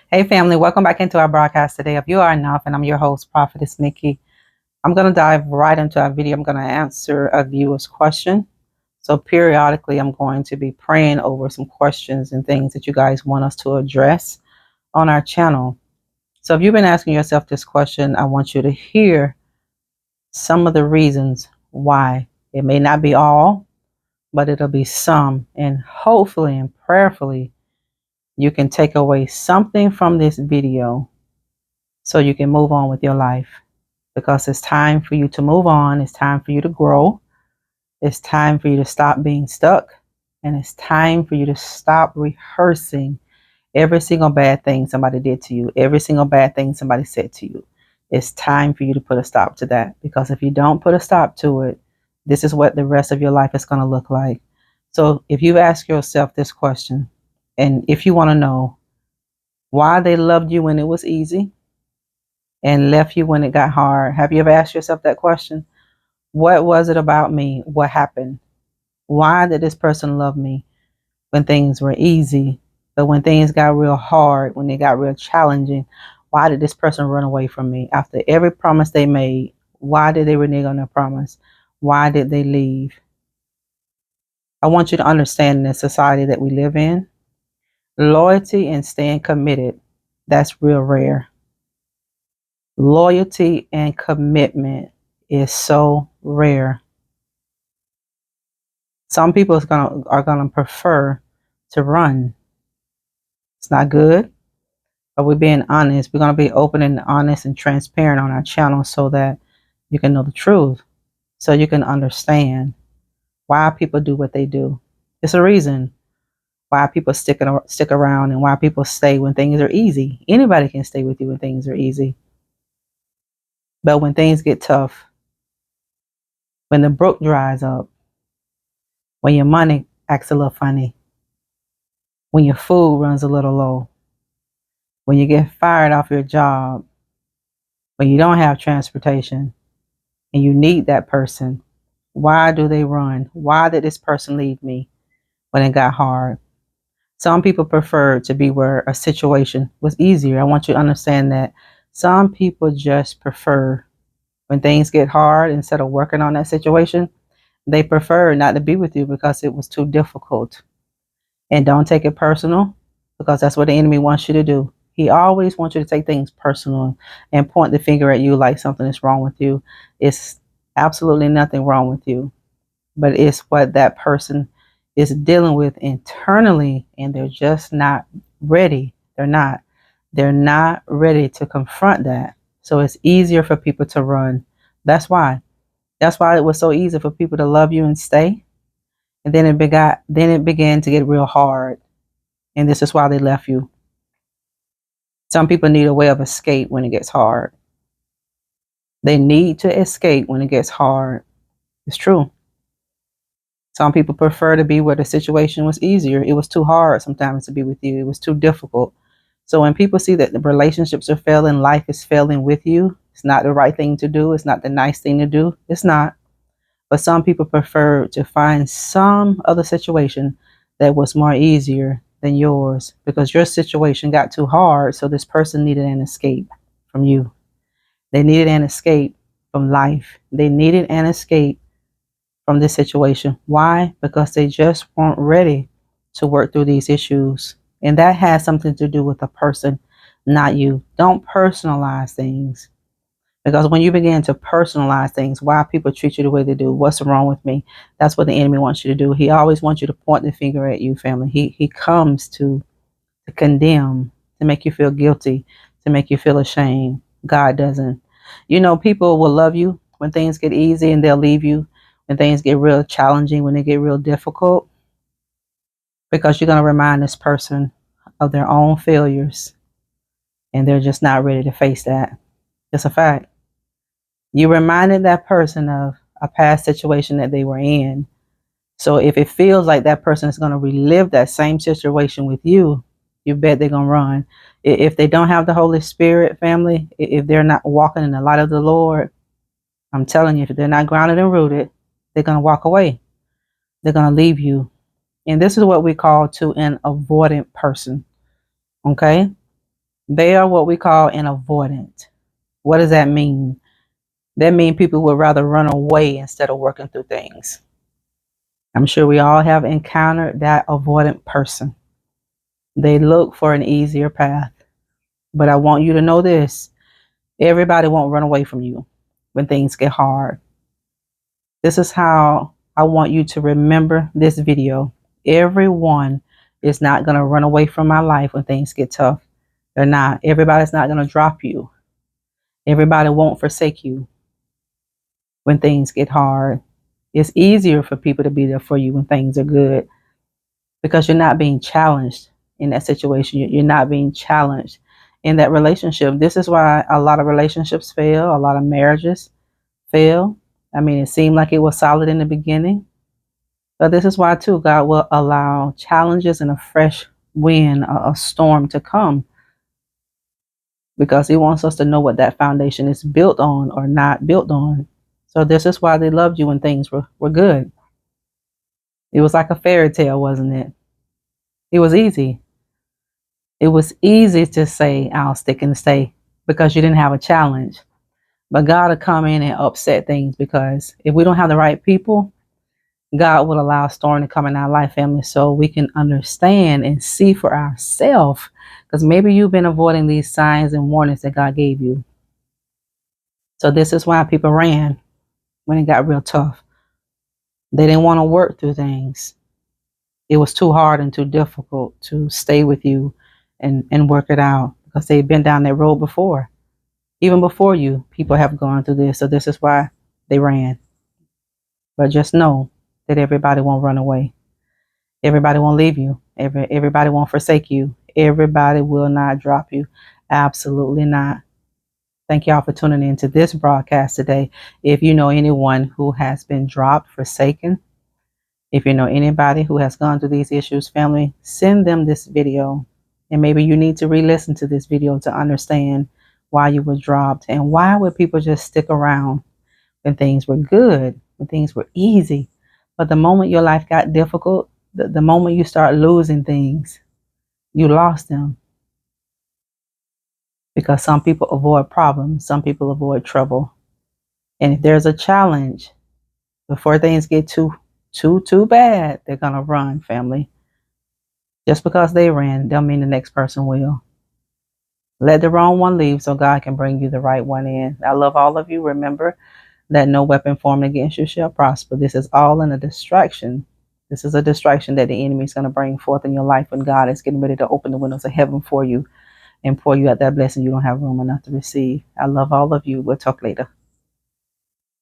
Hey family, welcome back into our broadcast today of You Are Enough, and I'm your host, Prophetess Nikki. I'm going to dive right into our video. I'm going to answer a viewer's question. So periodically, I'm going to be praying over some questions and things that you guys want us to address on our channel. So if you've been asking yourself this question, I want you to hear some of the reasons why. It may not be all, but it'll be some, and hopefully and prayerfully, you can take away something from this video so you can move on with your life, because it's time for you to move on. It's time for you to grow. It's time for you to stop being stuck. And it's time for you to stop rehearsing every single bad thing somebody did to you, every single bad thing somebody said to you. It's time for you to put a stop to that, because if you don't put a stop to it, this is what the rest of your life is going to look like. So if you ask yourself this question, and if you want to know why they loved you when it was easy and left you when it got hard, have you ever asked yourself that question? What was it about me? What happened? Why did this person love me when things were easy, but when things got real hard, when they got real challenging, why did this person run away from me? After every promise they made, why did they renege on their promise? Why did they leave? I want you to understand, in the society that we live in, loyalty and staying committed, that's real rare. Loyalty and commitment is so rare. Some people are gonna prefer to run. It's not good, but we're being honest. We're gonna be open and honest and transparent on our channel so that you can know the truth, so you can understand why people do what they do. It's a reason why people stick around and why people stay when things are easy. Anybody can stay with you when things are easy, but when things get tough, when the brook dries up, when your money acts a little funny, when your food runs a little low, when you get fired off your job, when you don't have transportation and you need that person, why do they run? Why did this person leave me when it got hard? Some people prefer to be where a situation was easier. I want you to understand that some people just prefer, when things get hard, instead of working on that situation, they prefer not to be with you because it was too difficult. And don't take it personal, because that's what the enemy wants you to do. He always wants you to take things personal and point the finger at you like something is wrong with you. It's absolutely nothing wrong with you, but it's what that person is dealing with internally, and they're just not ready. They're not ready to confront that. So it's easier for people to run. That's why. That's why it was so easy for people to love you and stay. And then it began to get real hard. And this is why they left you. Some people need a way of escape when it gets hard. They need to escape when it gets hard. It's true. Some people prefer to be where the situation was easier. It was too hard sometimes to be with you. It was too difficult. So when people see that the relationships are failing, life is failing with you, it's not the right thing to do. It's not the nice thing to do. It's not. But some people prefer to find some other situation that was more easier than yours, because your situation got too hard. So this person needed an escape from you. They needed an escape from life. They needed an escape from this situation. Why? Because they just weren't ready to work through these issues. And that has something to do with the person, not you. Don't personalize things. Because when you begin to personalize things, why people treat you the way they do, what's wrong with me, that's what the enemy wants you to do. He always wants you to point the finger at you, family. He comes to condemn, to make you feel guilty, to make you feel ashamed. God doesn't. You know, people will love you when things get easy, and they'll leave you when things get real challenging, when they get real difficult, because you're going to remind this person of their own failures, and they're just not ready to face that. It's a fact. You reminded that person of a past situation that they were in. So if it feels like that person is going to relive that same situation with you, you bet they're going to run. If they don't have the Holy Spirit, family, if they're not walking in the light of the Lord, I'm telling you, if they're not grounded and rooted, they're going to walk away. They're going to leave you. And this is what we call to an avoidant person. Okay? They are what we call an avoidant. What does that mean? That means people would rather run away instead of working through things. I'm sure we all have encountered that avoidant person. They look for an easier path. But I want you to know this. Everybody won't run away from you when things get hard. This is how I want you to remember this video. Everyone is not going to run away from my life when things get tough. They're not. Everybody's not going to drop you. Everybody won't forsake you when things get hard. It's easier for people to be there for you when things are good because you're not being challenged in that situation. You're not being challenged in that relationship. This is why a lot of relationships fail, a lot of marriages fail. I mean, it seemed like it was solid in the beginning, but this is why too God will allow challenges and a fresh wind, a storm to come, because he wants us to know what that foundation is built on or not built on. So this is why they loved you when things were good. It was like a fairy tale, wasn't it? It was easy. It was easy to say, I'll stick and stay, because you didn't have a challenge. But God will come in and upset things, because if we don't have the right people, God will allow a storm to come in our life, family, so we can understand and see for ourselves. Because maybe you've been avoiding these signs and warnings that God gave you. So this is why people ran when it got real tough. They didn't want to work through things. It was too hard and too difficult to stay with you and work it out, because they've been down that road before. Even before you, people have gone through this. So this is why they ran. But just know that everybody won't run away. Everybody won't leave you. Everybody won't forsake you. Everybody will not drop you. Absolutely not. Thank y'all for tuning in to this broadcast today. If you know anyone who has been dropped, forsaken, if you know anybody who has gone through these issues, family, send them this video. And maybe you need to re-listen to this video to understand why you were dropped, and why would people just stick around when things were good, when things were easy. But the moment your life got difficult, the moment you start losing things, you lost them. Because some people avoid problems, some people avoid trouble. And if there's a challenge, before things get too bad, they're gonna run, family. Just because they ran don't mean the next person will. Let the wrong one leave so God can bring you the right one in. I love all of you. Remember that no weapon formed against you shall prosper. This is all in a distraction. This is a distraction that the enemy is going to bring forth in your life when God is getting ready to open the windows of heaven for you and pour you out that blessing you don't have room enough to receive. I love all of you. We'll talk later.